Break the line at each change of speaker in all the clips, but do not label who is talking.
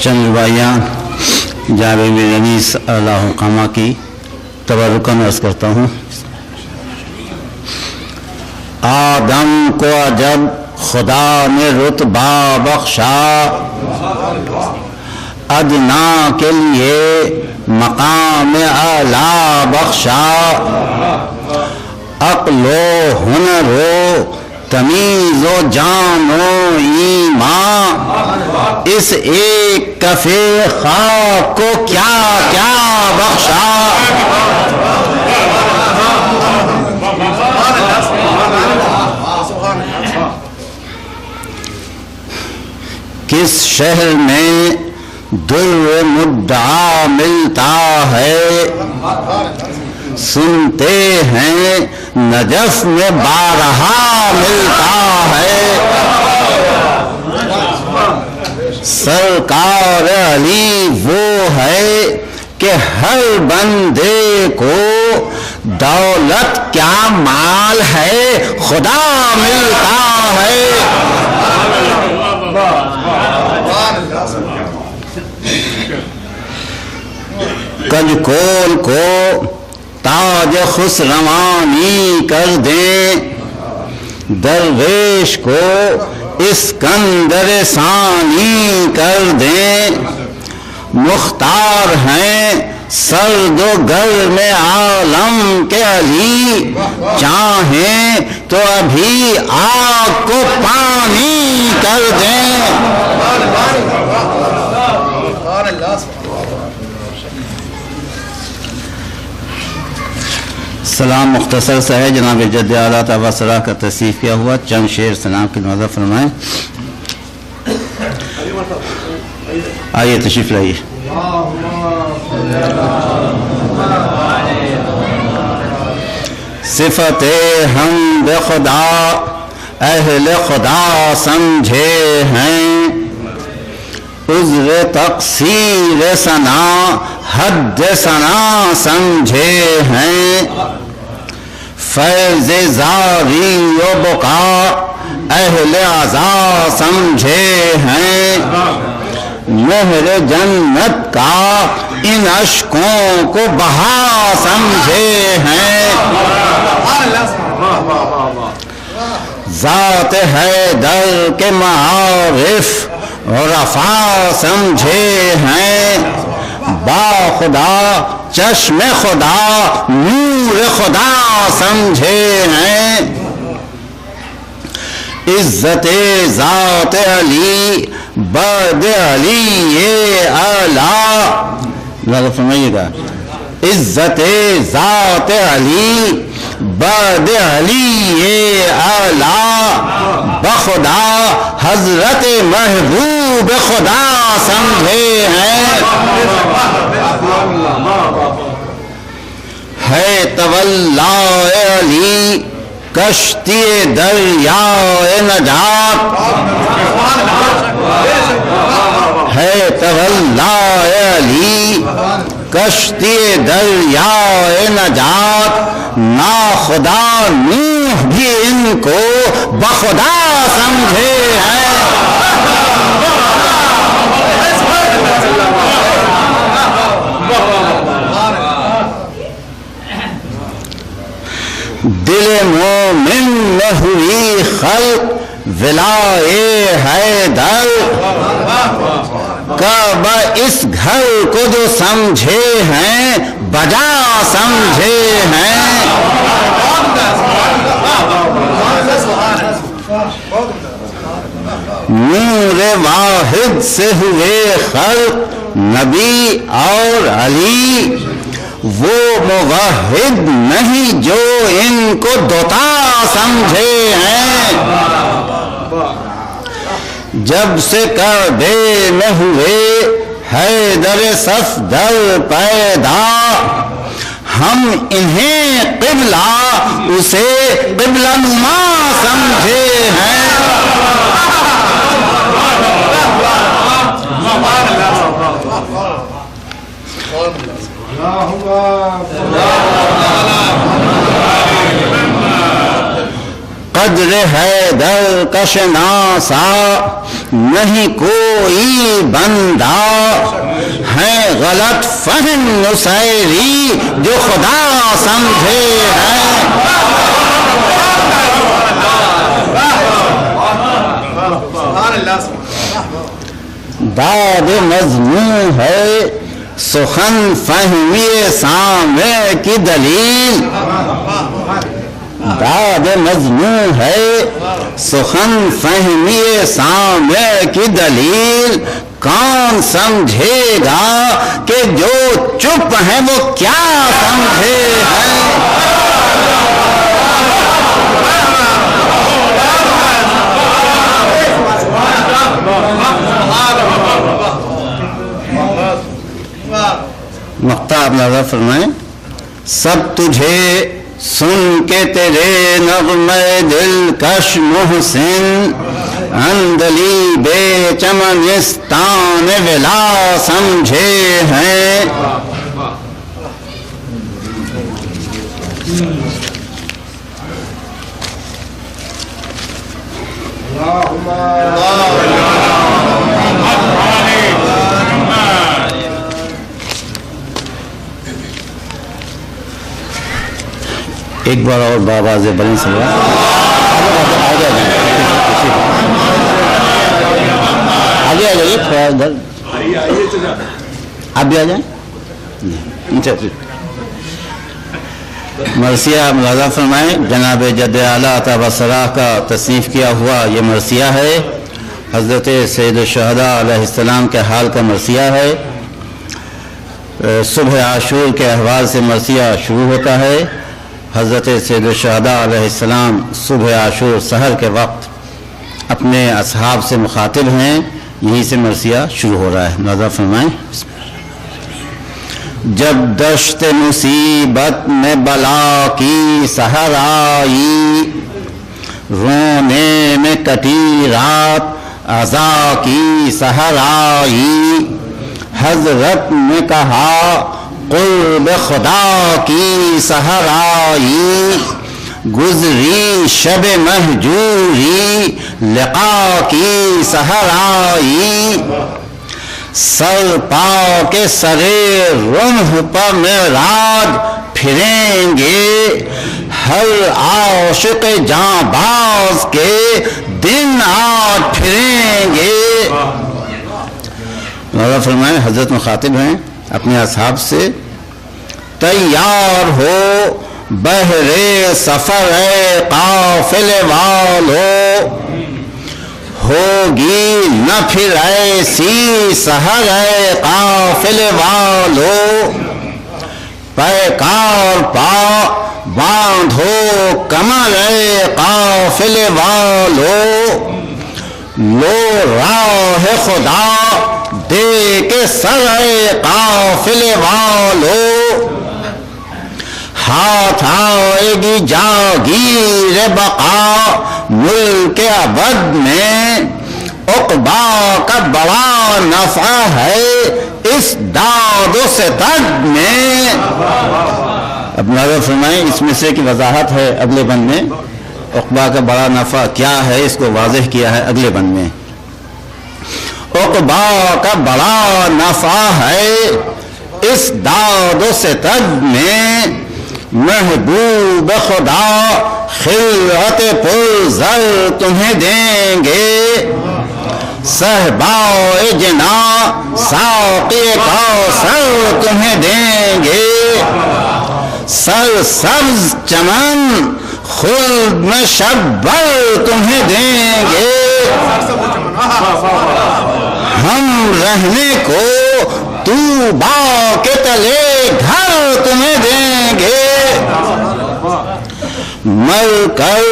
چند روایاں جابر بن انیس اللہ قامہ کی تبرکاً عرض کرتا ہوں. آدم کو جب خدا نے رتبہ بخشا، ادنا کے لیے مقام اعلیٰ بخشا، عقل و ہنر و تمیز و جان و ایمان، اس ایک کفے خاک کو کیا کیا بخشا. کس شہر میں در مدعا ملتا ہے، سنتے ہیں نجف میں بارہا ملتا ہے. سرکار علی وہ ہے کہ ہر بندے کو دولت کیا مال ہے خدا ملتا ہے. کج کول کو تاج خسروانی کر دیں، درویش کو اسکندر ثانی کر دیں. مختار ہیں سرد و گرم عالم کے علی، چاہیں تو ابھی آگ کو پانی کر دیں. سلام مختصر سا ہے، جناب جد اعلیٰ طبع صلاح کا تصنیف کیا ہوا. چند شعر سلام کی نوازہ فرمائیں. آئیے تشریف لائیے. صفت حمد خدا اہل خدا سمجھے ہیں، عذر تقصیر ثنا حد ثنا سمجھے ہیں. فیض زاری و بقا اہل عزا سمجھے ہیں، مہر جنت کا ان اشکوں کو بہا سمجھے ہیں. ذات حیدر کے معارف رفع سمجھے ہیں، با خدا چشم خدا نور خدا سمجھے ہیں. عزت ذات علی بعد علی اعلیٰ، ذرا فرمائیے گا. عزت ذات علی بعد علی اعلیٰ، بخدا حضرت محبوب خدا سمجھے ہیں. ہے تولا علی کشتی دریائے نجات، ہے تولا علی کشتی دریائے نجات. ناخدا نوح بھی ان کو بخدا سمجھے ہیں. دل مومن میں ہوئی خلق ولائے حیدر، کعبہ اس گھر کو جو سمجھے ہیں بجا سمجھے ہیں. نور واحد سے ہوئے خلق نبی اور علی، وہ موحد نہیں جو ان کو دوتا سمجھے ہیں. جب سے کعبے میں ہوئے حیدر صفدر پیدا، ہم انہیں قبلہ اسے قبلہ نما سمجھے ہیں. قدر حیدر کا شناسا نہیں کوئی بندہ، ہیں غلط فہم نصیری جو خدا سمجھے ہیں. داد مضمون ہے سخن فہمی سامع کی دلیل. داد مضمون ہے سخن فہمی سامع کی دلیل. کون سمجھے گا کہ جو چپ ہیں وہ کیا سمجھے ہیں. نقطہ آپ نظر فرمائیں. سب تجھے سن کے تیرے نغمے دلکش محسن اندلی بے چمنستان ولا سمجھے ہیں. ایک بار اور بآواز بلند سے آگے آ جائیے تھوڑا ادھر آپ بھی آ جائیں. مرثیہ ملاحظہ فرمائیں. جناب جد اعلیٰ عطا بصرہ کا تصنیف کیا ہوا یہ مرثیہ ہے. حضرت سید الشہداء علیہ السلام کے حال کا مرثیہ ہے. صبح عاشور کے احوال سے مرثیہ شروع ہوتا ہے. حضرت سید الشہداء علیہ السلام صبح عاشور سحر کے وقت اپنے اصحاب سے مخاطب ہیں. یہیں سے مرثیہ شروع ہو رہا ہے. نظر فرمائیں. جب دشت مصیبت میں بلا کی سحر آئی رونے میں کٹی رات عزا کی سحر آئی حضرت نے کہا قرب خدا کی سحر آئی گزری شب مہجوری لقا کی سحر آئی سر پا کے سرے رمح پر معراج پھریں گے ہر عاشق جاں باز کے دن آج پھریں گے. مولا فرمائے حضرت مخاطب ہیں اپنے اصحاب سے. تیار ہو بہرے سفر قافلے والو ہوگی نہ پھر ایسی سحر قافلے والو پیکار پا باندھو کمر قافلے والو لو راہ خدا دے کے سر قافلے والو ہاتھ آئے گی جاگیر بقا ملک ابد میں عقبا کا بڑا نفع ہے اس داد و ستد میں. اب نظر فرمائیں اس مصرے کی وضاحت ہے اگلے بند میں. عقبا کا بڑا نفع کیا ہے اس کو واضح کیا ہے اگلے بند میں. عقبا کا بڑا نفع ہے اس داد و ستد میں محبوب خدا خلعت پرزر تمہیں دیں گے صحبائے جنا ساقی کوثر تمہیں دیں گے سر سبز چمن خلد میں شبر تمہیں دیں گے ہم رہنے کو طوبا کے تلے گھر تمہیں دیں گے مر کر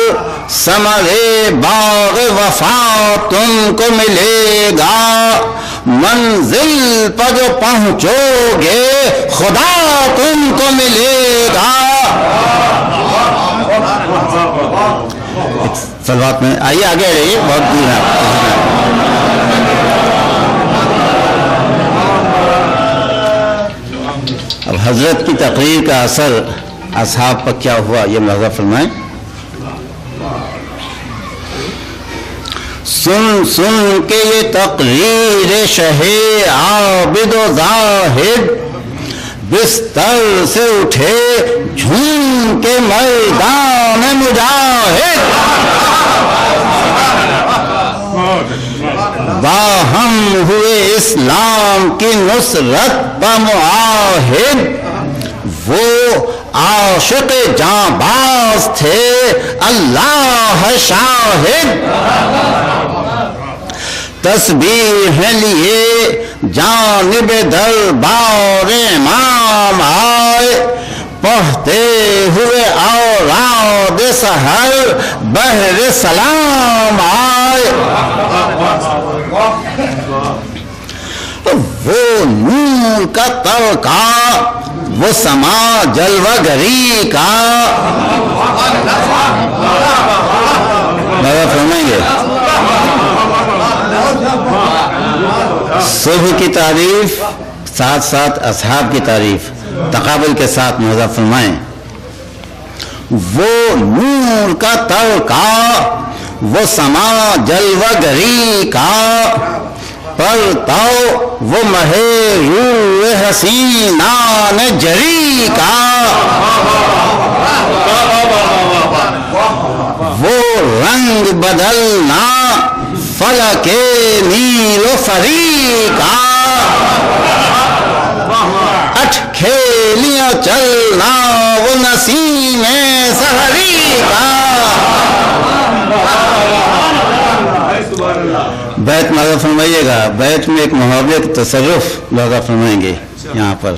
ثمرے باغ وفا تم کو ملے گا منزل پر جو پہنچو گے خدا تم کو ملے گا. صلوات میں آئیے آگے رہیے بہت دور ہے. اب حضرت کی تقریر کا اثر اصحاب پر کیا ہوا یہ ملاحظہ فرمائیں. سن سن کے یہ تقریر شہ عابد و زاہد بستر سے اٹھے جھوم کے میدان مجاہد باہم ہوئے اسلام کی نصرت بمعاہد وہ عاشق جاں باز تھے اللہ شاہد تسبیح لیے جانب دربار امام آئے پڑھتے ہوئے اوراد سحر بحر سلام آئے وہ نور کا تڑکا وہ سما جلوہ گری کا بابا فرمائیں گے صبح کی تعریف ساتھ ساتھ اصحاب کی تعریف تقابل کے ساتھ موضوع فرمائیں وہ نور کا تڑکا وہ سما جلوہ گری کا پرتاؤ وہ مہ روح حسینان جری کا وہ رنگ بدلنا فلک نیل و فری کا اٹھ کھیلیاں چلنا وہ نسیم سحری کا بیت ماذا فرمائیے گا بیت میں ایک محاورے کا تصرف ماذا فرمائیں گے یہاں پر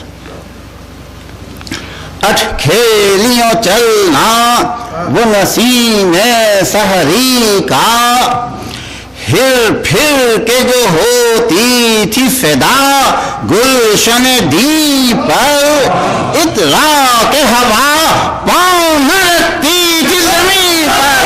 اٹھ کھیلیوں چلنا وہ نسیم سحری کا ہر پھر کے جو ہوتی تھی فدا گلشن دی پر اطراء کے ہوا پاؤں نہ رکھتی تھی زمین پر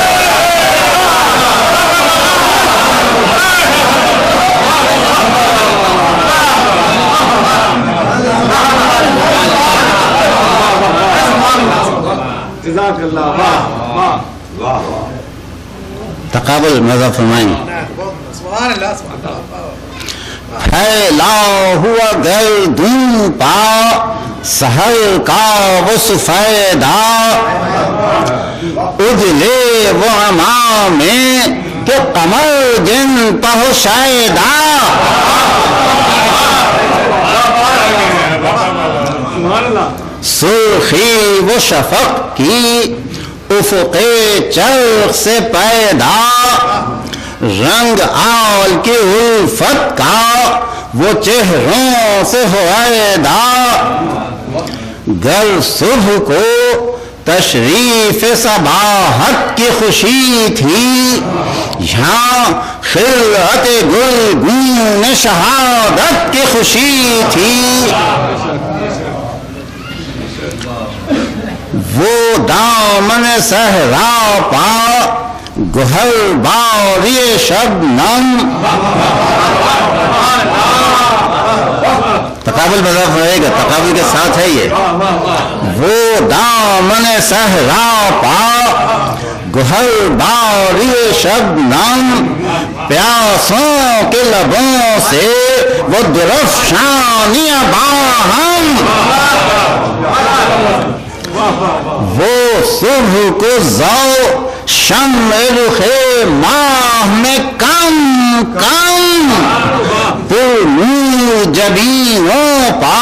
تقابل مزہ فرمائیں پھیلا ہوا گردوں پا سحر کا وہ سفیدہ اجلے وہ امامے کہ قمر جن پہ شائدہ سرخی وہ شفق کی افق چرخ سے پیدا رنگ آل کی الفت کا وہ چہروں سے ہوئیدا گر صبح کو تشریف صباحت کی خوشی تھی یہاں خلعت گلگون شہادت کی خوشی تھی وہ دامن صحرا پا گہر باری شبنم تقابل بذا رہے گا تقابل کے ساتھ ہے یہ وہ دامن صحرا پا گہر باری شبنم پیاسوں کے لبوں سے وہ درفشانیاں باہم وہ صبح کو ذو شمع رخ ماہ میں کم کم پر نور جبینوں پا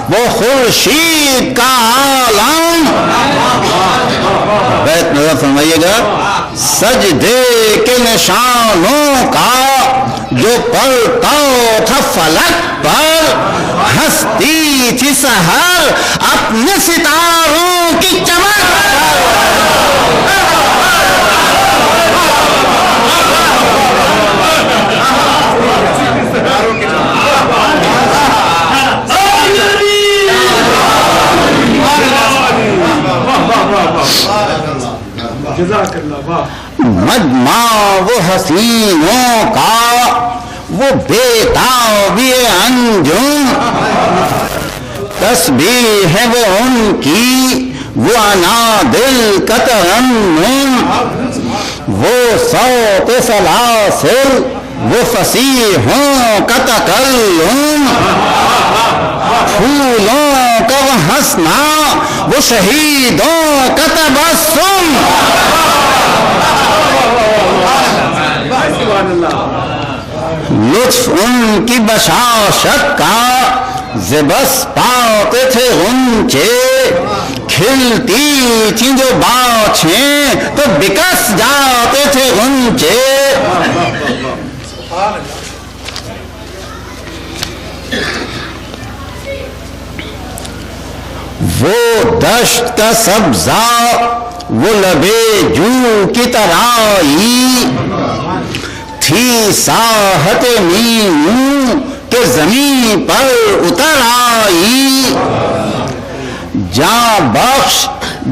وہ خورشید کا عالم بیت نظر فرمائیے گا سجدے کے نشانوں کا جو پڑتا تھا فلک پر ہستی تھی سحر اپنے ستاروں کی چمک مجمع وہ حسینوں کا وہ بیتابی انجم تسبیح ہے وہ ان کی وہ انا دل کا ترنم وہ صوت سلاسل، وہ فصیحوں کا تکلم، پھولوں کا وہ ہنسنا، وہ شہیدوں کا تبسم، لطف ان کی بشاشت کا زبس پاتے تھے غنچے، کھلتی تھیں جو باچھیں تو بکس جاتے تھے غنچے، وہ دشت کا سبزہ وہ لبے جو کی ترائی، تھی ساحت نیموں کہ زمین پر اتر آئی، جاں بخش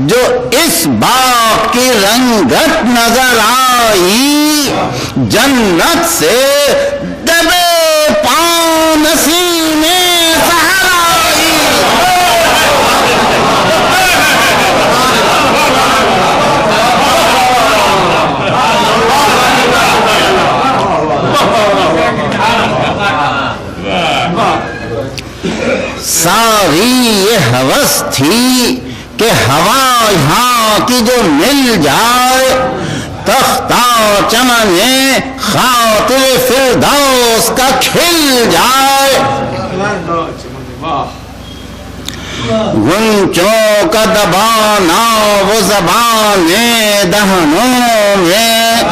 جو اس باغ کی رنگت نظر آئی، جنت سے دبے پاؤں نسیم سحر آئی، ساری یہ ہوس تھی کہ ہوا یہاں کی جو مل جائے، تختہ چمنے خاطر فردوس کا کھل جائے، غنچوں کا دبانا وہ زبان دہنوں میں،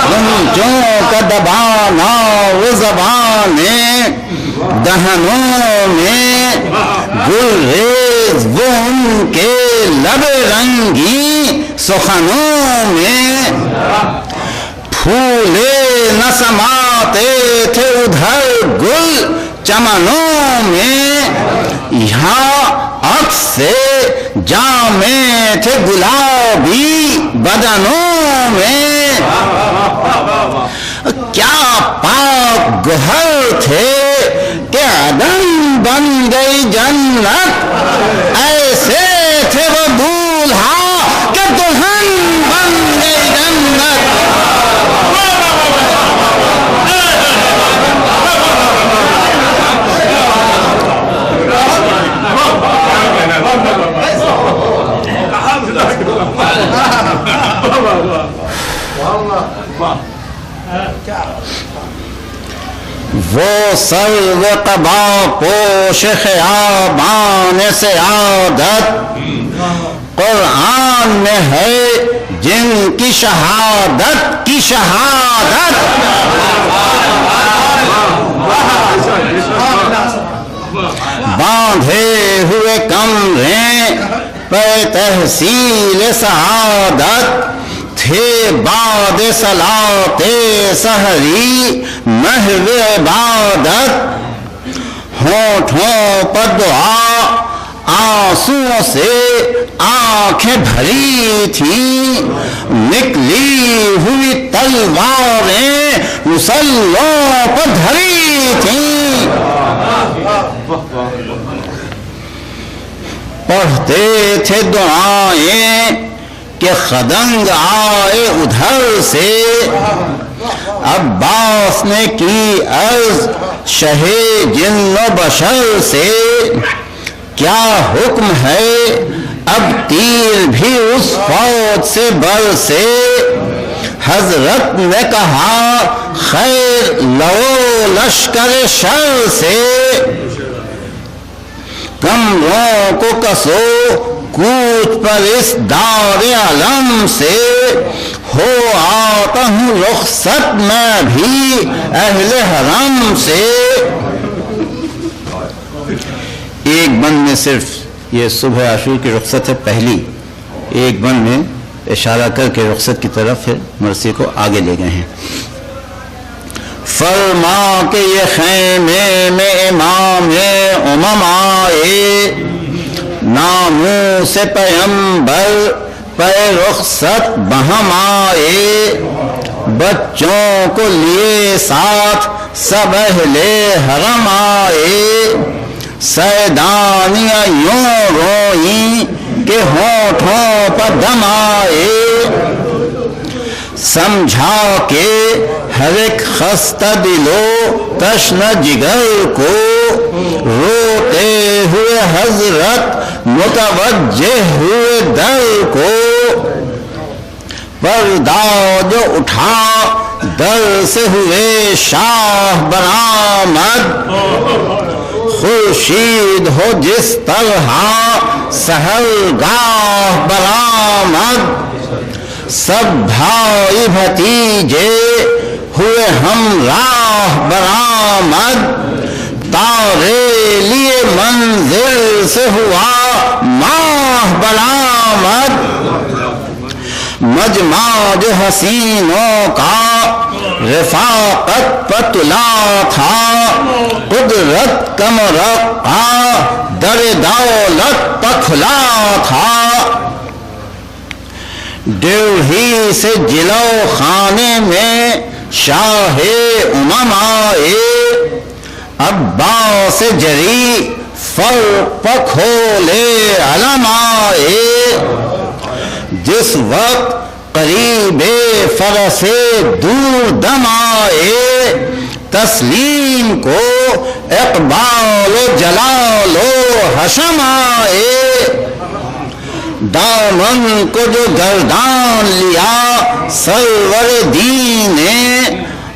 غنچوں کا دبانا وہ زبان دہنوں میں، گلریز وہ ان کے لب رنگی سخنوں میں، پھولے نہ سماتے تھے ادھر گل چمنوں میں، یہاں عکس سے جامے تھے گلابی بدنوں میں، کیا پاک گہر تھے کہ عدن بن گئی جنت، ایسے تھے وہ دولہا کہ دلہن بن گئی جنت، وہ سرو قبا پوش خیابان سعادت، قرآن میں ہے جن کی شہادت کی شہادت، باندھے ہوئے کمرے پہ تحصیل سعادت، تھے بعد صلاۃ سحری محو عبادت، ہونٹوں پر دعا آنسوؤں سے آنکھیں بھری تھیں، نکلی ہوئی تلواریں مسلوں پر دھری تھیں، پڑھتے تھے دعائیں کہ خدنگ آئے ادھر سے، عباس نے کی عرض شہ جن و بشر سے، کیا حکم ہے اب تیر بھی اس فوج سے برسے، حضرت نے کہا خیر لو لشکر شر سے، کمروں کو کسو کوچ پر اس دار علم سے، ہو آتا ہوں رخصت میں بھی اہل حرم سے۔ ایک بند میں صرف یہ صبح عاشور کی رخصت ہے پہلی، ایک بند میں اشارہ کر کے رخصت کی طرف پھر مرثی کو آگے لے گئے ہیں۔ فرما کہ یہ خیمے میں امام امم آئے، ناموس پیغمبر پہ رخصت بہم آئے، بچوں کو لیے ساتھ سب اہل حرم آئے، سیدانیاں یوں روئیں کہ ہونٹوں پر دم آئے، سمجھا کہ ہر ایک خستہ دلو تشنہ جگر کو روتے ہوئے حضرت متوجہ ہوئے در کو، پردہ جو اٹھا در سے ہوئے شاہ برآمد، خورشید ہو جس طرح سحرگاہ برآمد، سب بھائی بھتیجے ہوئے ہمراہ برآمد، تارے لیے منزل سے ہوا ماہ برآمد، مجمع جو حسینوں کا رفاقت پتلا تھا، قدرت کا مرقع در دولت پکھلا تھا، ڈیوڑھی سے جلو خانے میں شاہ امم آئے، عباس جری فرق پکھولے علم آئے، جس وقت قریب فرس دور دم آئے، تسلیم کو اقبال و جلال و حشم آئے، دامن کو جو گردان لیا سرور دین نے،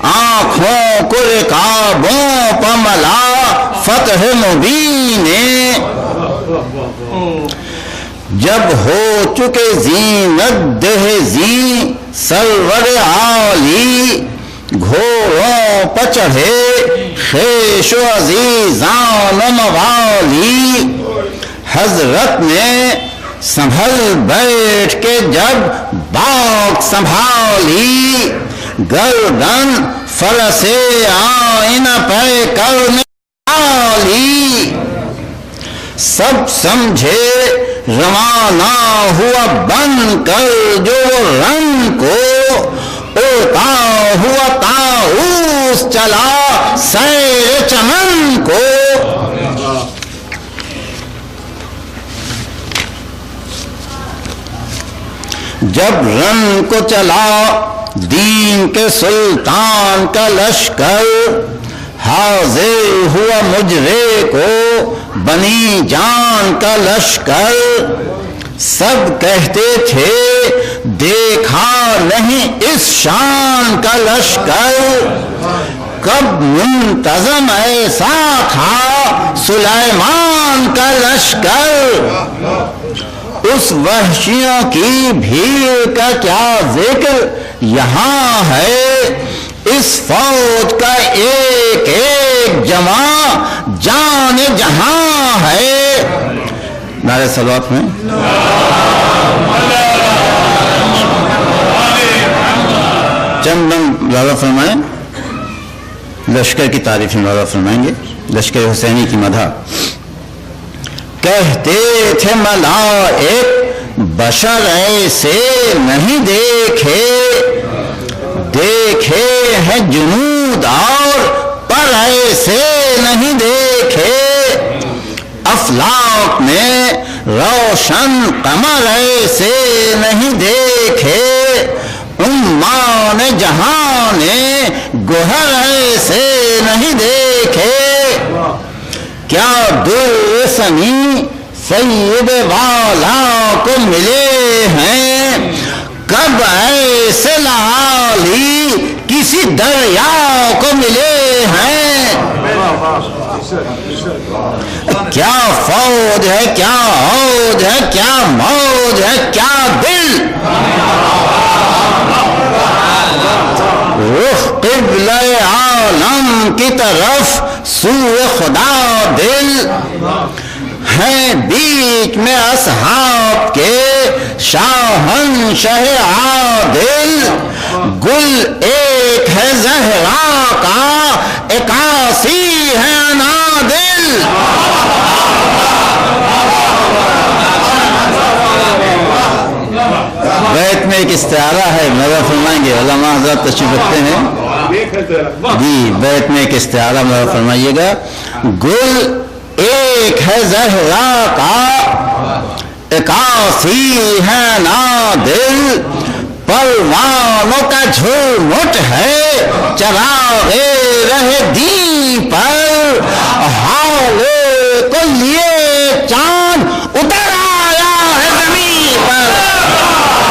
آنکھوں کو رکابوں پر ملا فتح مبین نے، جب ہو چکے زینت دہزی سرور عالی، گھوڑوں پر چڑھے خیش و عزیزان و موالی، حضرت نے سنبھل بیٹھ کے جب باغ سنبھالی، گردن فرس آئینہ پہ کرنے والی، سب سمجھے روانہ ہوا بن کر جو رنگ کو، اڑتا ہوا طاؤس چلا سیر چمن کو، جب رن کو چلا دین کے سلطان کا لشکر، حاضر ہوا مجرے کو بنی جان کا لشکر، سب کہتے تھے دیکھا نہیں اس شان کا لشکر، کب منتظم ایسا تھا سلیمان کا لشکر، اس وحشیوں کی بھیڑ کا کیا ذکر یہاں ہے، اس فوج کا ایک ایک جمع جان جہاں ہے، نعرہ صلوات میں چند ملازہ فرمائیں، لشکر کی تعریف ملازہ فرمائیں گے، لشکر حسینی کی مدح۔ کہتے تھے ملائک بشر ایسے نہیں دیکھے، دیکھے ہیں جنود اور پر ایسے نہیں دیکھے، افلاک میں روشن قمر ایسے نہیں دیکھے، امان جہاں نے گوہر ایسے نہیں دیکھے، کیا در سنی سید والا کو ملے ہیں، کب ایسے لالی کسی دریا کو ملے ہیں، کیا فوج ہے کیا عود ہے کیا موج ہے کیا دل، رخ قبلہ عالم کی طرف سوئے خدا دل، ہیں بیچ میں اصحاب کے شاہنشاہ عادل، گل ایک ہے زہرا کا اکاسی ہے انادل، بیت میں ایک استعارہ ہے، مدح فرمائیں گے، علماء حضرات تشریف رکھتے ہیں جی، بیت میں ایک استعارہ مدح فرمائیے گا، گل ایک ہے زہرا کا اکاسی ہے نادر پروانوں کا جھومٹ ہے چراغ رہ دین پر حال کو لیے چاند اتر آیا ہے زمین پر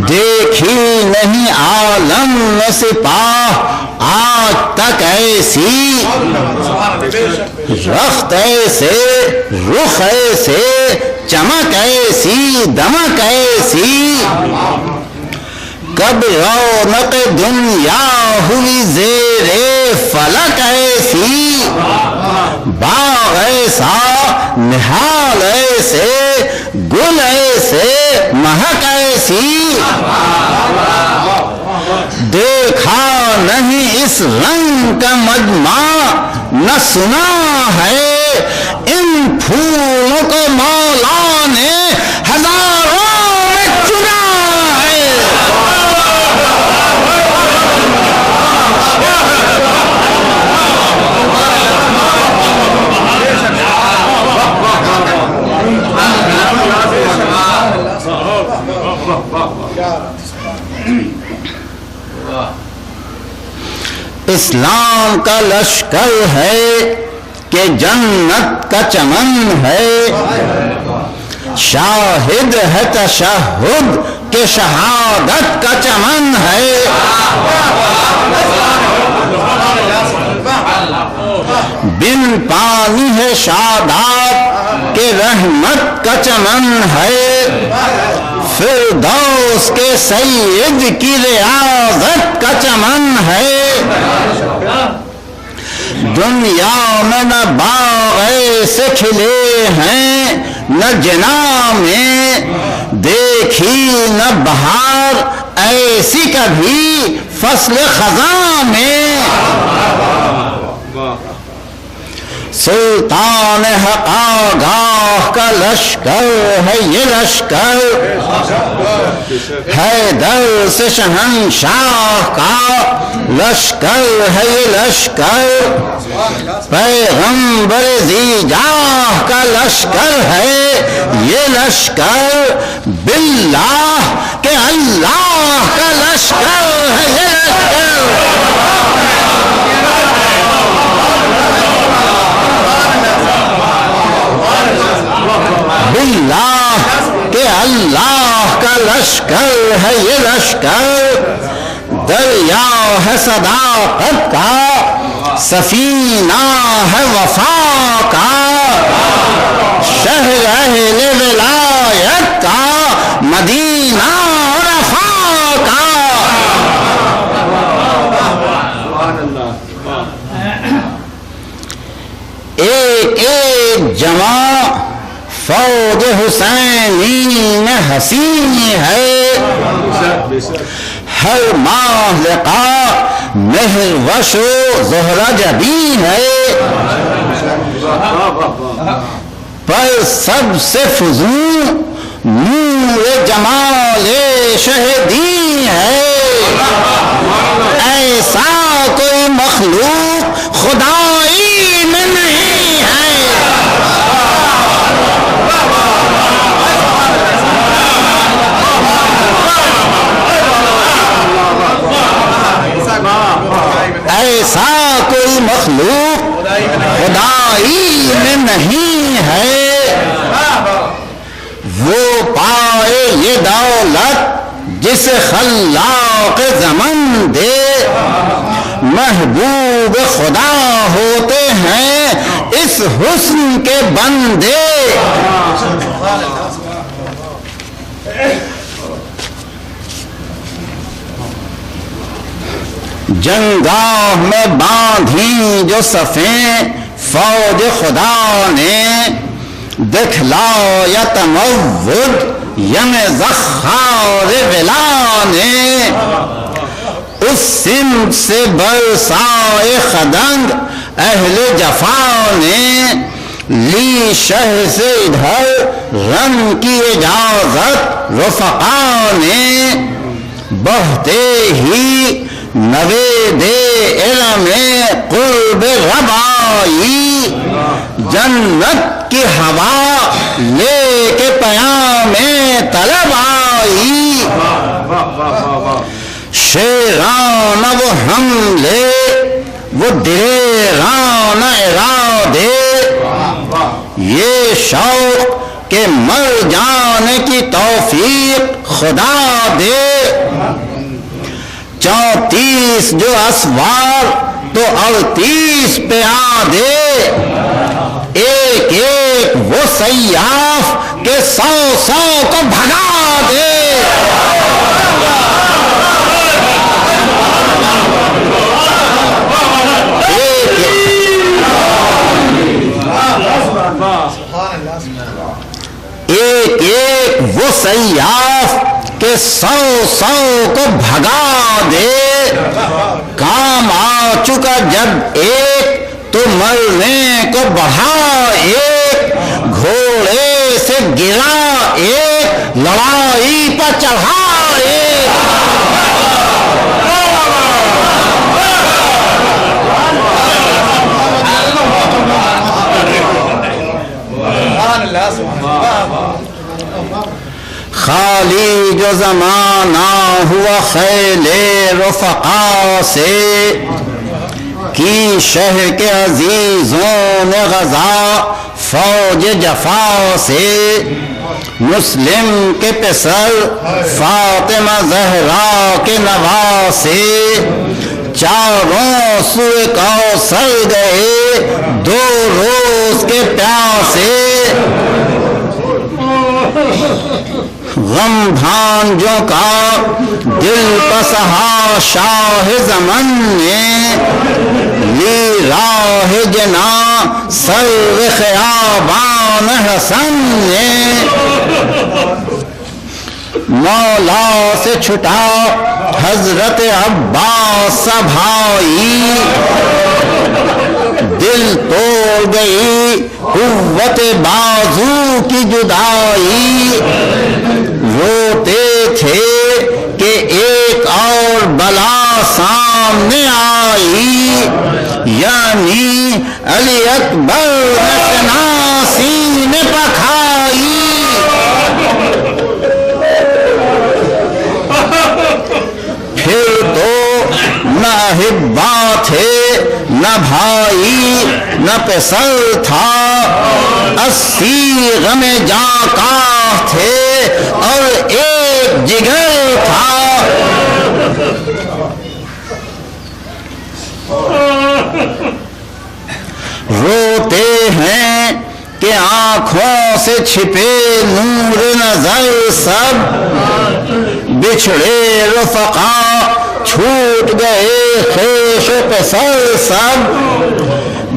دیکھی نہیں عالم میں سپاہ آج تک ایسی رخت ایسے رخ ایسے چمک ایسی دمک ایسی کب رونق دنیا ہوئی زیر فلک ایسی باغ ایسا نہال ایسے گل ایسے مہک ایسی دیکھا نہیں اس رنگ کا مجمع نہ سنا ہے ان پھولوں کو مولا نے ہزاروں میں چنا ہے اسلام کا لشکر ہے کہ جنت کا چمن ہے شاہد ہے تشہد کہ شہادت کا چمن ہے بن پانی ہے شاداب کہ رحمت کا چمن ہے فردوس کے سید کی ریاضت کا چمن ہے دنیا میں نہ باغ ایسے کھلے ہیں نہ جنا میں دیکھی نہ بہار ایسی کبھی فصل خزاں میں سلطان حق آگاہ کا لشکر ہے یہ لشکر حیدر سے شہنشاہ کا لشکر ہے یہ لشکر پیغمبر ذی جاہ کا لشکر ہے یہ لشکر باللہ کہ اللہ کا لشکر ہے یہ لشکر باللہ کہ اللہ کا لشکر ہے یہ لشکر دریا ہے صداقت کا سفینہ ہے وفا کا شہر اہل ولایت کا مدینہ رفا کا ایک ایک جمع فوج حسینی میں حسین ہے ہر ماہ لقا مہر وش و زہرہ جبین ہے پر سب سے فضول نور جمال شہدی ہے ایسا کوئی مخلوق خدائی میں نہیں ہے ایسا کوئی مخلوق خدائی میں نہیں ہے وہ پائے یہ دولت جسے خلاق زمن دے محبوب خدا ہوتے ہیں اس حسن کے بندے جنگاہ میں باندھی جو صفیں فوج خدا نے دکھلایا تمود یم زخار ولا نے اس سمت سے برسائے خدنگ اہل جفا نے لی شہ سے ادھر رن کی اجازت رفقا نے بہتے ہی نوید علم قرب ربائی، جنت کی ہوا لے کے پیام طلب آئی، شیران وہ حملے وہ دلیران ارادے، یہ شوق کہ مر جانے کی توفیق خدا دے، 34 جو اسوار تو 38 پہ آدے، ایک ایک وہ سیاف کہ 100 کو بھگا دے، ایک ایک وہ سیاف کہ 100 کو بھگا دے، کام آ چکا جب ایک تو مرنے کو بڑھا ایک، گھوڑے سے گرا ایک لڑائی پر چڑھا ایک، خالی جو زمانہ ہوا خیل رفقا سے، کی شہر کے عزیزوں نے غزا فوج جفا سے، مسلم کے پسر فاطمہ زہرا کے نواسے، چاروں سوئے کوثر گئے 2 روز کے پیاسے، غم بھانجوں کا دل پسہا شاہ زمن نے، لی راہ جنا سر خیابان حسن نے، مولا سے چھٹا حضرت عباس بھائی، دل توڑ گئی قوت بازو کی جدائی، روتے تھے کہ ایک اور بلا سامنے آئی، یعنی علی اکبر ناسی نے پکھائی، پھر تو نہ احبا تھے نہ بھائی نہ پسر تھا، 80 غم جاں کا تھے اور ایک جگر تھا، روتے ہیں کہ آنکھوں سے چھپے نور نظر سب، بچھڑے رفقا چھوٹ گئے خیش و پسر سب،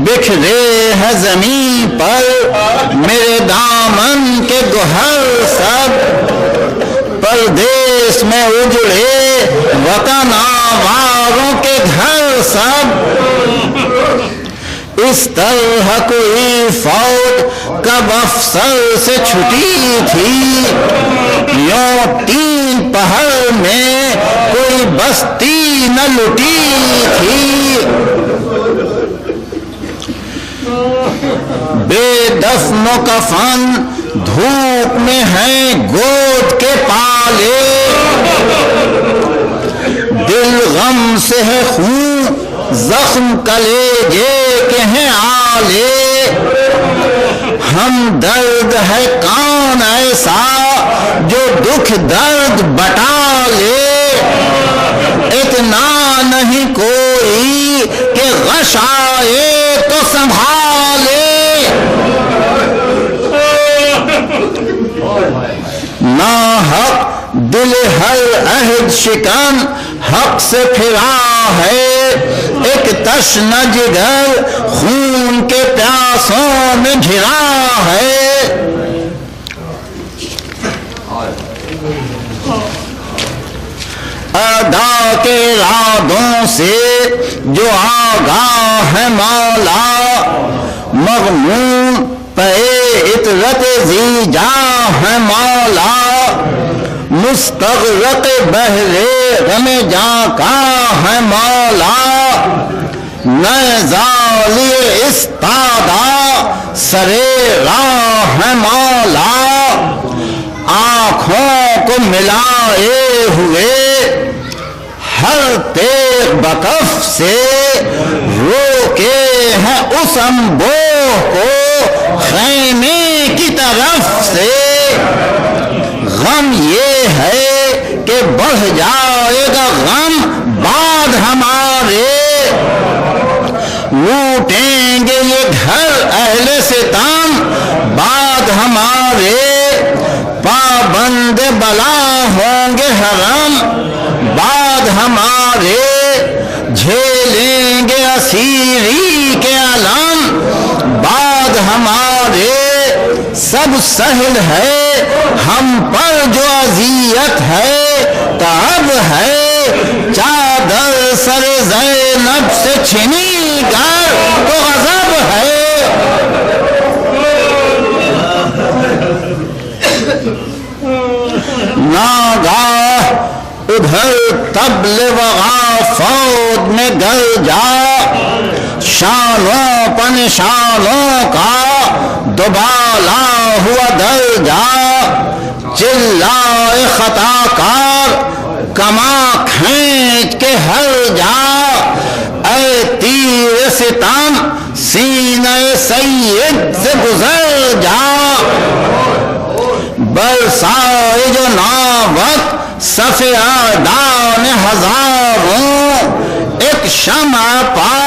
بکھرے ہیں زمین پر میرے دامن کے گوہر سب، پردیس میں اجڑے وطن آواروں کے گھر سب، اس طرح کوئی فوج کب افسر سے چھٹی تھی، یوں 3 پہر میں کوئی بستی نہ لٹی تھی، بے دفن و کفن دھوپ میں ہیں گود کے پالے، دل غم سے ہے خون زخم کلیجے کے ہیں آلے، ہم درد ہے کون ایسا جو دکھ درد بٹا لے، اتنا نہیں کوئی کہ غش آئے تو سنبھالے، ناحق دل ہر عہد شکن حق سے پھرا ہے، ایک تشنہ جگر خون کے پیاسوں میں گھرا ہے، ادا کے ارادوں سے جو آگاہ ہے مولا، مغموم پہ اطرت زیجا ہے مولا، مستغرق بحر غم جاں کا ہے مولا نیزالی استادا سرے راہ ہے مولا آنکھوں کو ملائے ہوئے ہر تیغ بکف سے روکے ہیں اس انبوہ کو خیمے کی طرف سے غم یہ ہے کہ بڑھ جائے گا غم بعد ہمارے لوٹیں گے یہ گھر اہل ستم بعد ہمارے پابند بلا ہوں گے حرم بعد ہمارے جھیلیں گے اسیری کے علم بعد ہمارے سب سہل ہے ہم پر جو اذیت ہے تاب ہے چادر سر زینب سے چھنی کر تو غضب ہے ناگاہ ادھر طبل وغا فوج میں گر جا شانوں پنشانوں کا دوبالا ہوا درجہ چلائے خطا کار کما کھینچ کے ہر جا اے تیر ستم سینہ سید سے گزر جا برسائے جو ناوت صف اعدان ہزاروں ایک شمع پا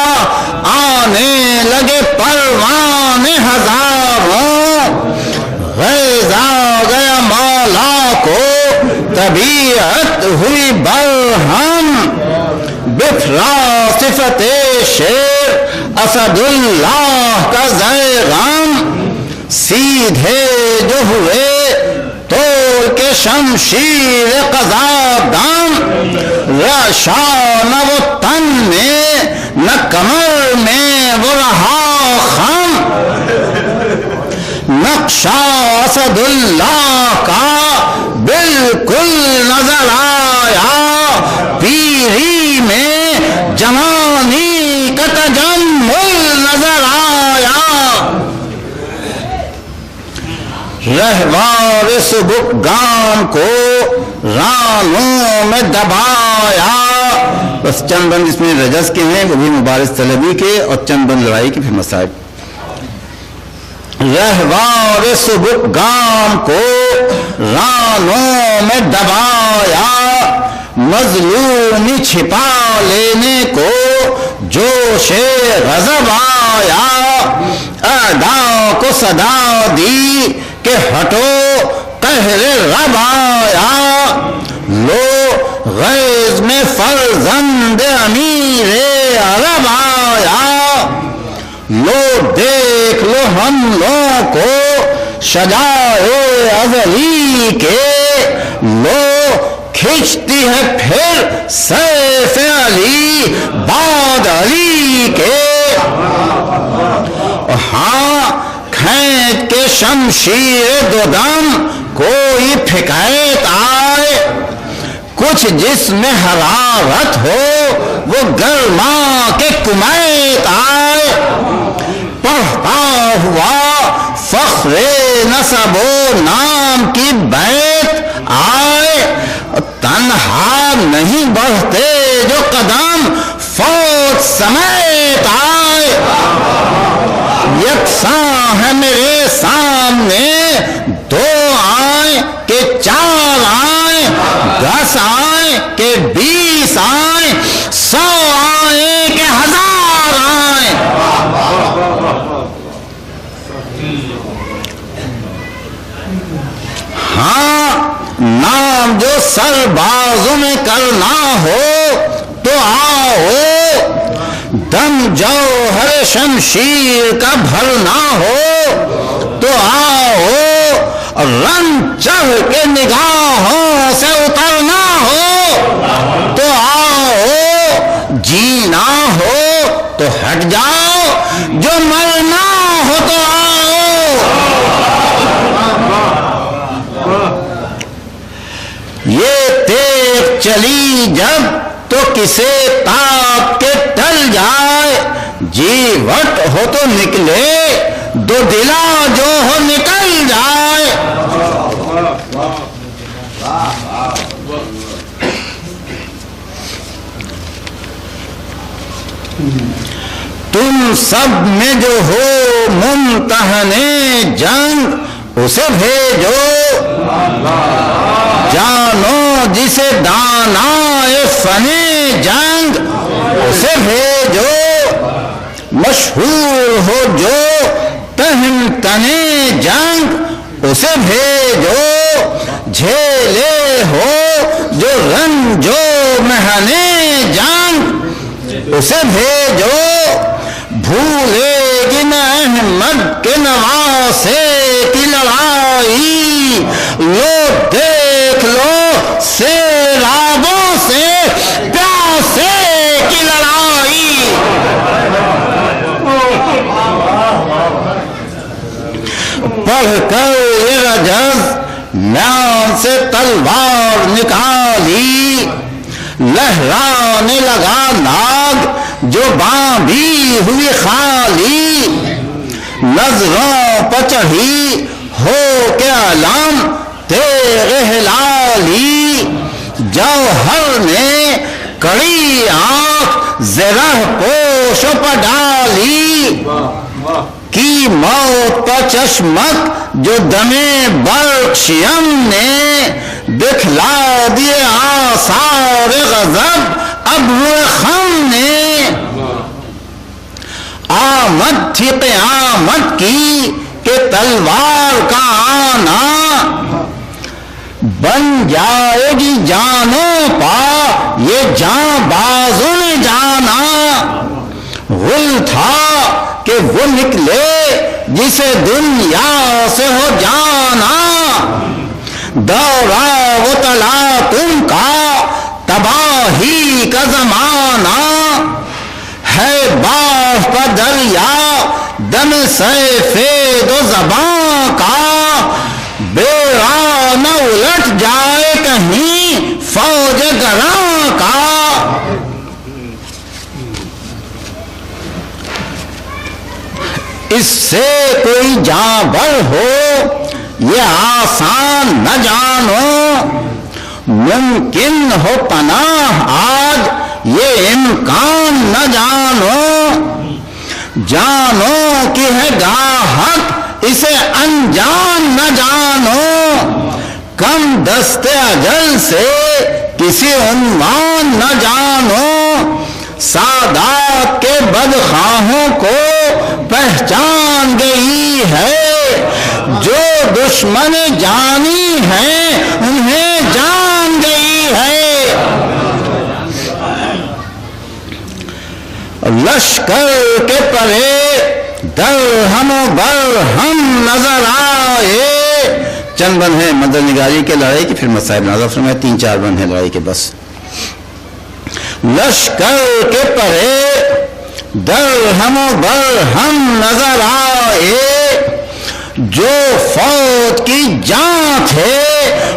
آنے لگے پروان ہزاروں غیظ آ گیا مولا کو طبیعت ہوئی برہم بفرا صفت شیر اسد اللہ کا زیغم سیدھے جو ہوئے توڑ کے شمشیر قضا دم رشا نہ وہ تن میں نہ کمر میں وہ رہا خم نقشہ اسد اللہ کا بالکل نظر آیا پیری میں جوانی کا تجمل نظر آیا رہوار سبک گام کو رانوں میں دبایا. بس چند بند اس میں رجز کے ہیں، وہ بھی مبارز طلبی کے، اور چند بند لڑائی کے پھر مسائل. رہوار سبک گام کو رانوں میں دبایا، مظلومی چھپا لینے کو جوش غضب آیا، اعداء کو صدا دی کہ ہٹو قہر رب آیا، لو غیظ میں فرزند امیر عرب آیا، لو دیکھ لو حملوں کو شجاعِ ازلی کے، لو کھینچتی ہے پھر سیف علی بعد علی کے. ہاں کھینچ کے شمشیر دو دم کوئی پھکیت آئے، کچھ جس میں حرارت ہو وہ گرما کے کمیت آئے، پڑھتا ہوا فخر نسب و نام کی بیت آئے، تنہا نہیں بڑھتے جو قدم فوج سمیت آئے. یکساں ہے میرے سامنے دو آئیں کہ چار آئیں، 10 آئیں کہ 20 آئیں، 100 آئیں کہ 1000 آئیں. ہاں نام جو سربازوں میں کرنا ہو تو آؤ، دم جوہر شمشیر کا بھرنا ہو تو آؤ، رن چڑھ کے نگاہوں سے اترنا ہو تو آؤ، جینا ہو تو ہٹ جاؤ، جو مرنا ہو تو آؤ. چلی جب تو کسے تاپ کے ٹل جائے، جیوٹ ہو تو نکلے دو دلا جو ہو نکل جائے۔ تم سب میں جو ہو ممتحنے جنگ اسے بھیجو، جانو جسے دانائے فنے جنگ اسے بھیجو، مشہور ہو جو تہمتنے جنگ اسے بھیجو، جھیلے ہو جو رنجو محنے جنگ اسے بھیجو، بھولے گی نہ احمد کے نواسے کی لڑائی، لو دیکھ لو سیلابوں سے پیاسے کی لڑائی۔ پڑھ کر یہ رجز میان سے تلوار نکالی، لہرانے لگا ناگ جو باندھی ہوئی خالی، نظروں پر چڑھی ہو کے علم تیغ ہلالی، جوہر نے کڑی آنکھ زرہ پوش پر ڈالی، کی موت پر چشمک جو دمے برق شیم نے، دکھلا دیے آثار غضب ابرو خم نے، آمد تھی قیامت کی کہ تلوار کا آنا، بن جائے گی جانوں پا یہ جان بازوں نے جانا، غل تھا کہ وہ نکلے جسے دنیا سے ہو جانا، دورہ وہ تلا تم کا تباہی کا زمانہ، ہے باف کا دریا دم سیف دو زباں کا، بیڑا نہ الٹ جائے کہیں فوج گراں کا۔ اس سے کوئی جاں بر ہو یہ آسان نہ جانو، ممکن ہو پناہ آج یہ امکان نہ جانو، جانو کہ ہے گاہک اسے انجان نہ جانو، کم دست اجل سے کسی عنوان نہ جانو، سادات کے بدخواہوں کو پہچان گئی ہے، جو دشمن جانی ہیں انہیں جان گئی ہے۔ لشکر کے پرے درہم و برہم نظر آئے، چند بند ہیں مدد نگاری کے لڑائی کی، پھر مصائب نازل فرمائے، 3-4 بند ہیں لڑائی کے بس۔ لشکر کے پرے درہم و برہم نظر آئے، جو فوت کی جان تھے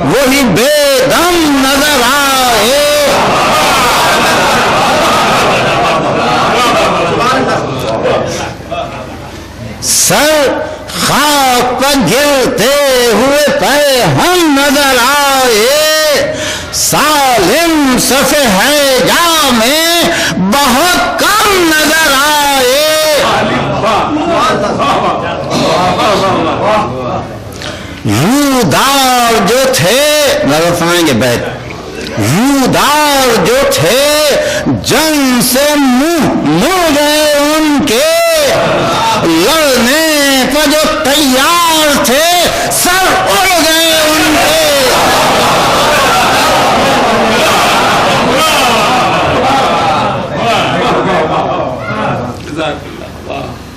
وہی بے دم نظر آئے، سر خاک پر گرتے ہوئے پے ہم نظر آئے، سالم صف ہے جا میں بہت کم نظر آئے، یودار جو تھے نظر سمائیں گے بیت، یودار جو تھے جنگ سے منہ گئے ان کے، لڑنے پر جو تیار تھے سر اڑ گئے ان کے،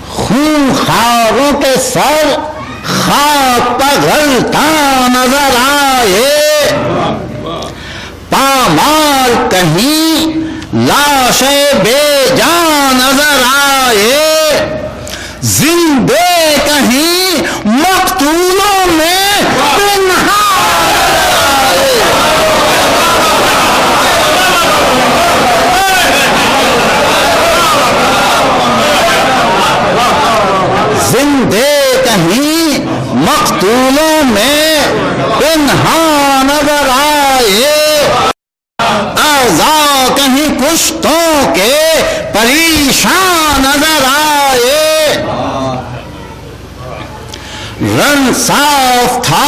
خون خاروں کے سر خاک پر گھلتا نظر آئے، پامال کہیں لاشیں بے جان نظر آئے، زندے کہیں مقتولوں میں پنہان آئے۔ زندے کہیں مقتولوں میں پنہاں نظر آئے، اعضاء کہیں کشتوں کے پریشان نظر آئے، رن صاف تھا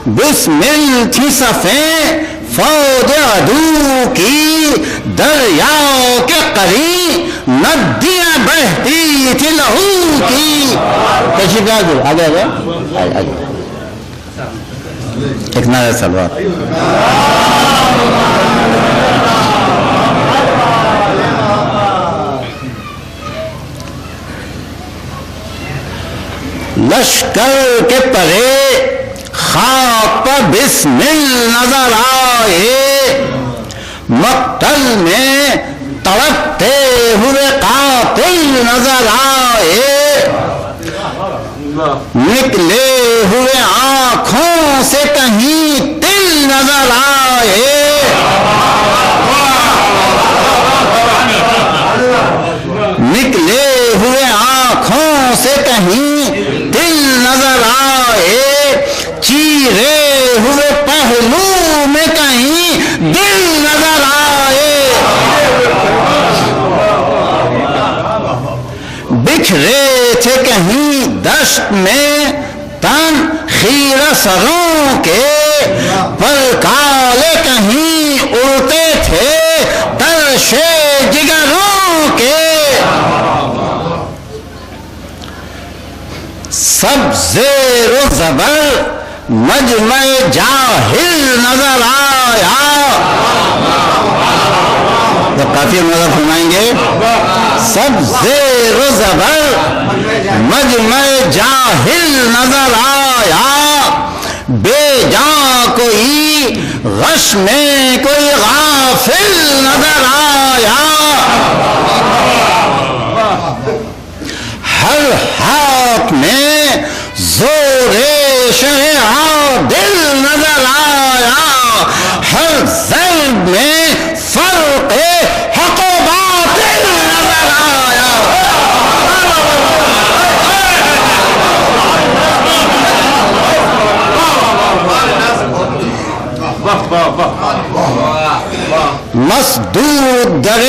بسمل تھی صفیں فوج عدو کی، دریا کے قریب ندیاں بہتی تھی لہو کی۔ تشریف آگے آگے آگے ایک نعرہ سلوات۔ لشکر کے پرے خاک پر بسمل نظر آئے، مقتل میں تڑپتے ہوئے قاتل نظر آئے، نکلے ہوئے آنکھوں سے کہیں تل نظر آئے، نکلے ہوئے آنکھوں سے کہیں دل نظر آئے، چیرے ہوئے پہلو میں کہیں دل نظر آئے، بکھرے تھے کہیں دشت میں تن خیرہ سروں کے، پر کالے کہیں اڑتے تھے ترشے جگروں کے، سب زیر و زبر مجمع جاہل نظر آیا، تو کافی نظر فرمائیں گے، سب زیر و زبر مجمع جاہل نظر آیا، بے جان کوئی غش میں کوئی غافل نظر آیا، ہر ہاتھ میں زور شہ عادل نظر آیا، ہر ضرب میں فرق حق و باطل نظر آیا، مسدود در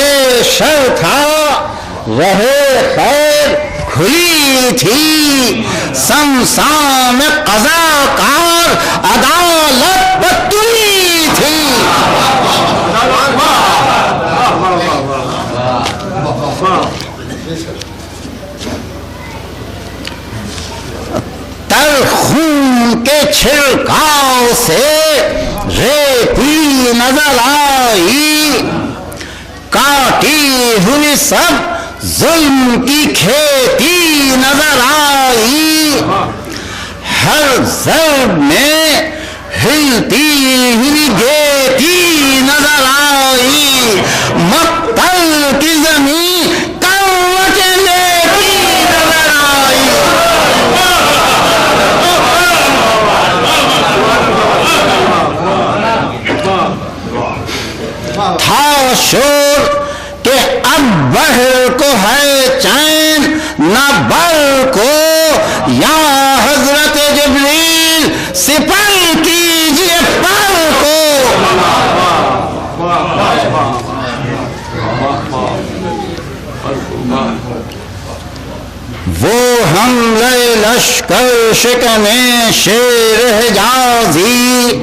شر تھا رہے خیر کھلی تھی، سمسام قضا کار عدالت بتلی تھی، تر خون کے چھڑکاؤ سے ریتی نظر آئی، کاٹی ہوئی سب ظلم کی کھیتی نظر آئی، ہر ضرب میں ہلتی ہوئی گیتی نظر آئی، مقتل کی زمین کروٹ لیتی نظر آئی، تھا شور کہ اب بحر کو ہے چین نہ بر کو، یا حضرت جبریل سپر کیجئے پر کو، وہ حملے لشکر شکنے شیر حجازی،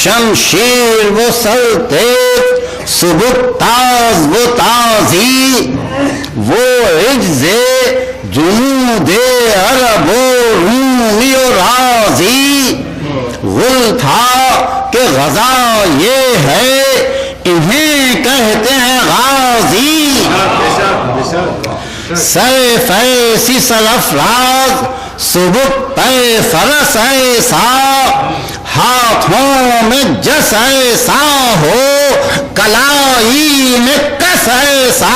شمشیر وہ سر تیز سبک تاز وہ تازی، وہ عجز جنود عرب و رومی و رازی، غل تھا کہ غزا یہ ہے انہیں کہتے ہیں غازی، سیف ایسی سرافراز سبک پہ فرس ایسا، ہاتھوں میں جس ایسا ہو کلائی میں کس ایسا،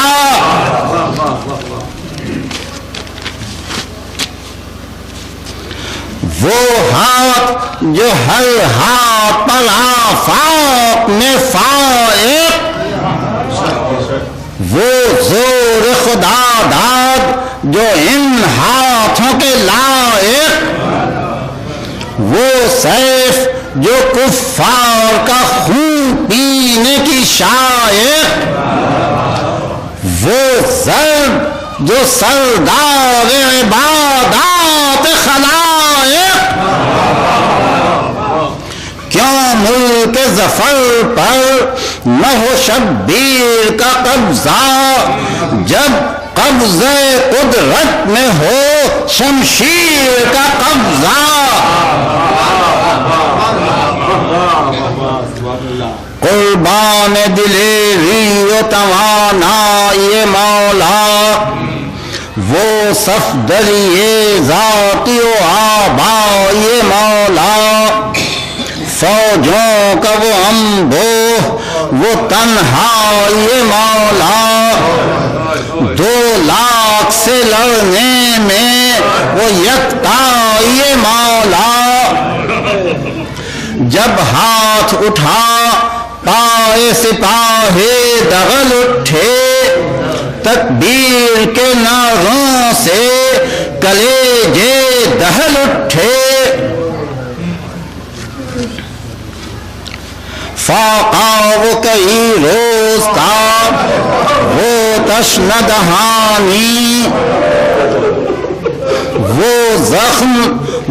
وہ ہاتھ جو ہر ہاتھ پر آفاق میں فائق، وہ زور خدا داد جو ان ہاتھوں کے لائق، وہ سیف جو کفار کا خون پینے کی شائق، وہ ضرب جو سردار عبادات خلائق، کیوں ملک ظفر پر نہ ہو شبیر کا قبضہ، جب قبضہ قدرت میں ہو شمشیر کا قبضہ۔ قربان دلیری و توانائی مولا، وہ صفدری ذاتی و آبائی مولا، فوجوں کا وہ انبوہ وہ تنہائی مولا، 2,00,000 سے لڑنے میں وہ یکتائی مولا، جب ہاتھ اٹھا پائے سپاہی دغل اٹھے، تکبیر کے نعروں سے کلیجے دہل اٹھے، فاقا وہ کئی روز کا وہ تشنہ دہانی، وہ زخم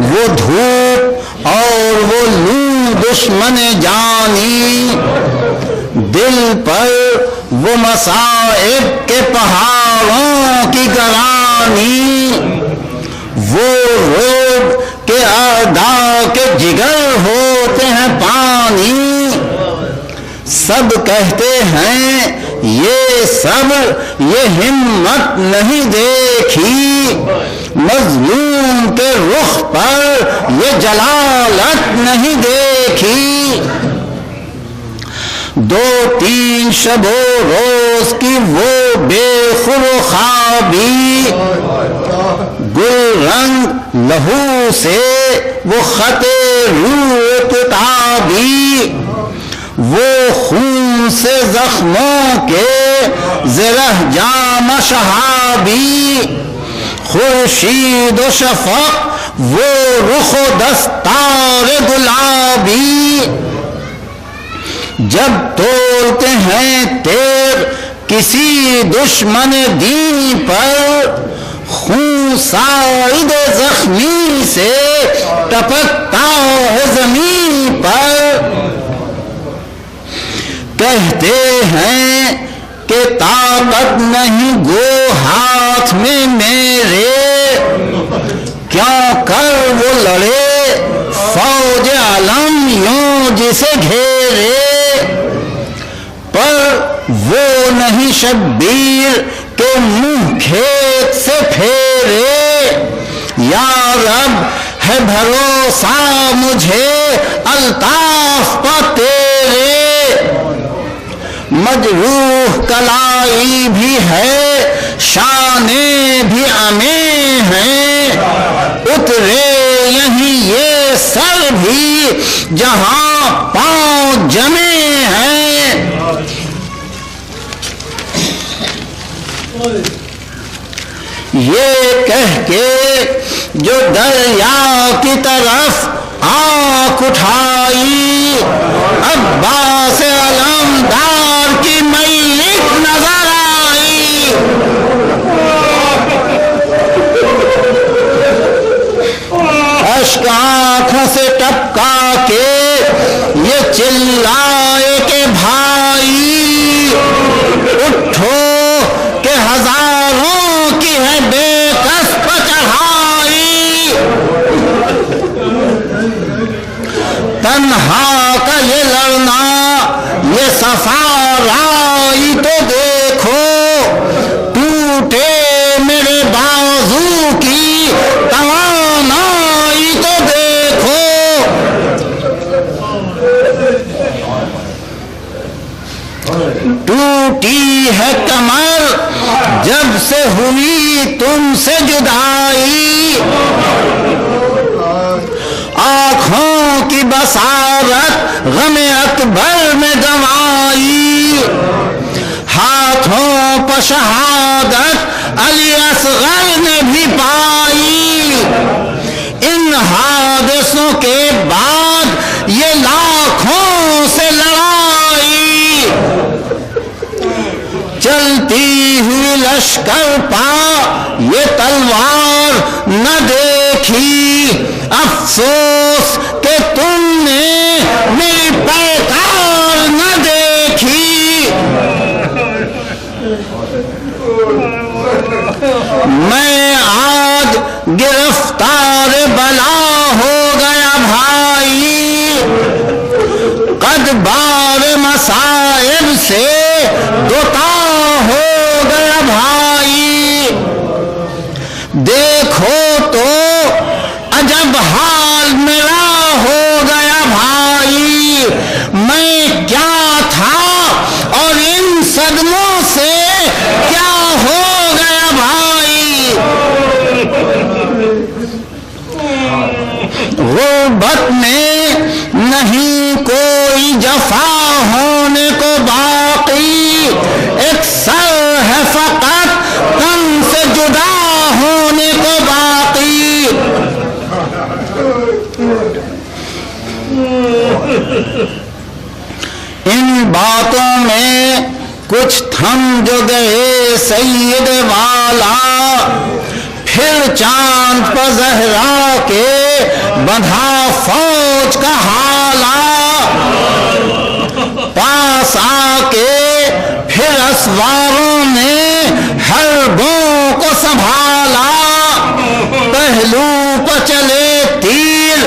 وہ دھوپ اور وہ لو دشمن جانی، دل پر وہ مصائب کے پہاڑوں کی گرانی، وہ روب کے اعداء کے جگر ہوتے ہیں پانی، سب کہتے ہیں یہ صبر یہ ہمت نہیں دیکھی، مظلوم کے رخ پر یہ جلالت نہیں دیکھی، 2-3 شب و روز کی وہ بے خور و خوابی، گل رنگ لہو سے وہ خط روح کتابی، وہ خون سے زخموں کے زرہ جام شہابی، خورشید و شفق وہ رخ و دستار گلابی، جب تولتے ہیں تیر کسی دشمن دین پر، خون سائد زخمی سے ٹپکتا ہے زمین پر، کہتے ہیں کہ طاقت نہیں گو ہاتھ میں میرے، کیوں کر وہ لڑے فوج علم یوں جسے گھیرے، پر وہ نہیں شبیر کہ منہ کھیت سے پھیرے، یا رب ہے بھروسہ مجھے الطاف پا تیرے، مجروح کلائی بھی ہے شانیں بھی امیں ہیں، اترے یہیں یہ سر بھی جہاں پاؤں جمے ہیں، یہ کہہ کے جو دریا کی طرف آنکھ اٹھائی، عباس علمدار کی میت نظر آئی، اشک آنکھوں سے ٹپکا کے یہ چلائے کہ بھائی اٹھو کہ ہزاروں کی ہے بے کس پر چڑھائی، تنہا کا یہ لڑنا یہ سفارائی تو دیکھو، ٹوٹے میرے بازو کی توانائی تو دیکھو، ٹوٹی ہے کمر جب سے ہوئی تم سے جدائی، آنکھوں کی بصارت غم اکبر میں گنوائی، ہاتھوں پر شہادت علی اصغر نے کے بعد یہ لاکھوں سے لڑائی، چلتی ہوئی لشکر پا یہ تلوار نہ دیکھی، افسوس کہ تم نے میری پیکار نہ دیکھی، میں آج گرفتار بلا ہو گیا بھائی، قد بار مصائب سے دوتا ہو گیا بھائی، دیکھو تو عجب حال میرا ہو گیا بھائی، میں کیا تھا اور ان صدموں سے کیا ہو گیا بھائی، غربت میں نہیں کوئی جفا ہونے کو باقی، ایک سر ہے فقط تن سے جدا ہونے کو باقی، ان باتوں میں کچھ تھم جو گئے سید والا، پھر چاند پر زہرا کے بندھا فوج کا حالا، پاس آ کے پھر اسواروں نے حربوں کو سنبھالا، پہلو پر چلے تیر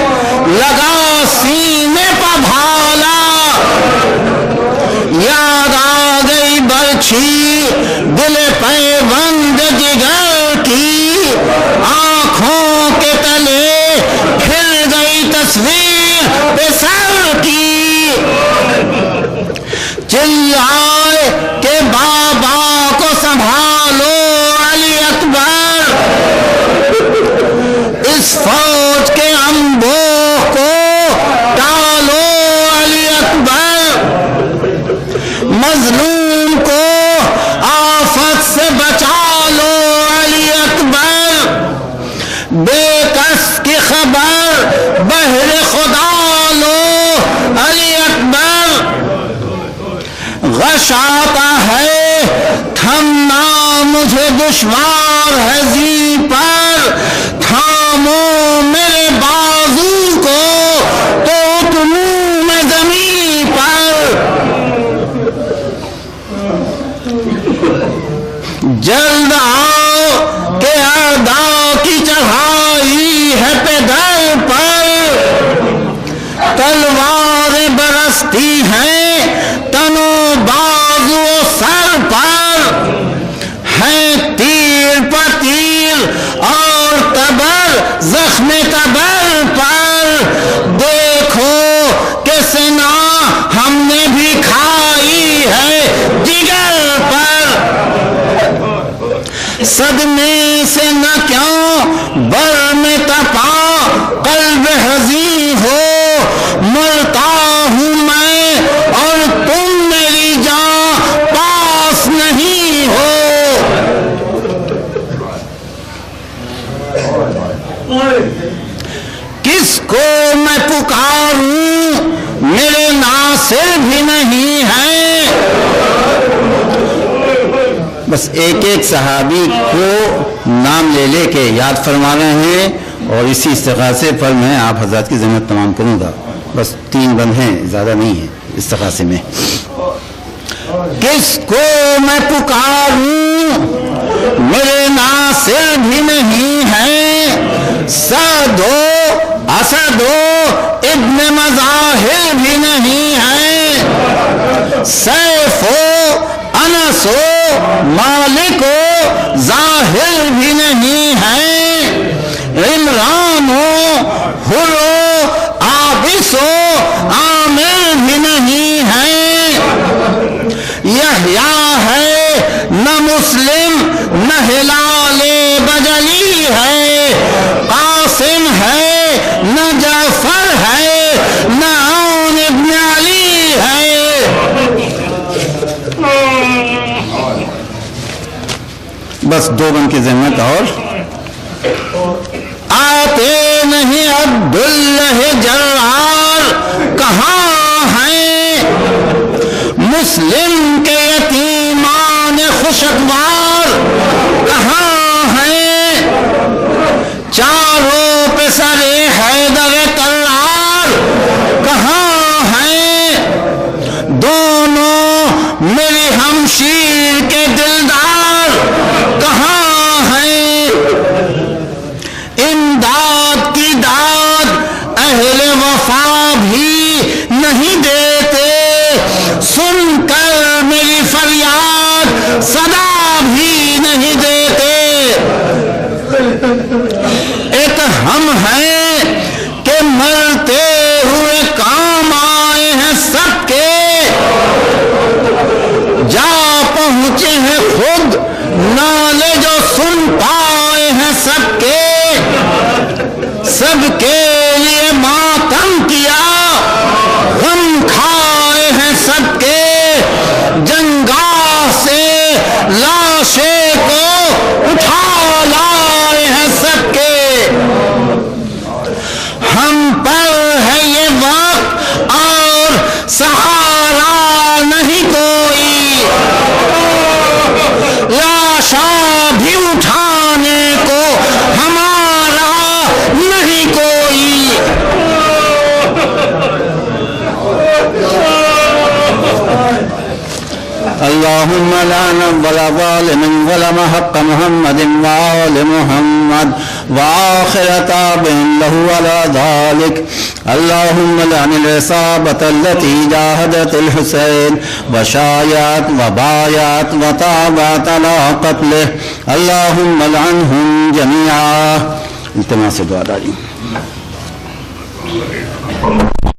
لگا سینے پر بھالا، یاد آ گئی برچھی دل پیوند جگر کی، آنکھوں کے تلے پھر گئی تصویر بے سر کی، چلائے کہ بابا کو سنبھالو علی اکبر، اس فوج کے انبوہ کو ٹالو علی اکبر، مظلوم کو آفت سے بچا لو علی اکبر، بے کس کی خبر بہر خدا لو علی اکبر، غش آتا ہے تھمنا مجھے دشوار ہے زی پر، تھامو میرے بازو کو تو تموں میں زمین پر، جلد آؤ کہ اعداء کی چڑھائی ہے پیدل پر، تلواریں برستی ہیں تنو بازو سر پر، ہیں تیر پر تیر اور تبر زخم تبر پر، دیکھو کہ سنا ہم نے بھی کھائی ہے جگر پر، صدمے سے نہ کیوں بر میں تپا قلب حزین ہو، مرتا ہوں میں اور تم میری جان پاس نہیں ہو، کس کو میں پکاروں میرے ناصر بھی نہیں ہے، بس ایک ایک صحابی کو نام لے لے کے یاد فرما رہے ہیں، اور اسی استغاثے پر میں آپ حضرات کی زحمت تمام کروں گا، بس 3 بند ہیں، زیادہ نہیں ہے استغاثے میں، کس کو میں پکاروں میرے ناصر بھی نہیں ہے، سعدو اسدو ابن مظاہر بھی نہیں ہے، سیفو انسو مالکو ظاہر بھی نہیں ہے، عمرانو حرو عابسو عامر بھی نہیں ہے، یحییٰ ہے نہ مسلم نہ ہلال بجلی ہے، قاسم ہے نہ جعفر ہے نہ عون ابن علی ہے، بس 2 بند کی زحمت اور آتے نہیں اب عبداللہ جرار کہاں ہیں؟ مسلم کے یتیمان خوشگوار کہاں ہیں؟ چاروں پہ سر حیدر کرار کہاں ہیں؟ دونوں میری ہمشیر کے دلدار کہاں ہیں؟ امداد کی داد اہل وفا بھی نہیں دیتے، سن کر میری فریاد صدا بھی نہیں دیتے۔ ایک ہم ہیں کہ مرتے ہوئے کام آئے ہیں سب کے، جا پہنچے ہیں خود نالے جو سن پائے ہیں سب کے، سب کے لیے ماتم کیا غم کھائے ہیں سب کے، جنگاہ سے لاشیں کو اٹھا لائے ہیں سب کے۔ ہم پر ہے یہ وقت اور سہارا نہیں کوئی، لاشاں بھی اٹھانے کو ہمارا نہیں کوئی۔ اللهم لا ولا ظالم ظلم حق محمد وآل محمد وآخر تاب له على ذلك. اللهم لعن العصابة التي جاهدت الحسين وشايعت وبايعت وطابت على قتله. اللهم لعنهم جميعا. التماس دعاء داری.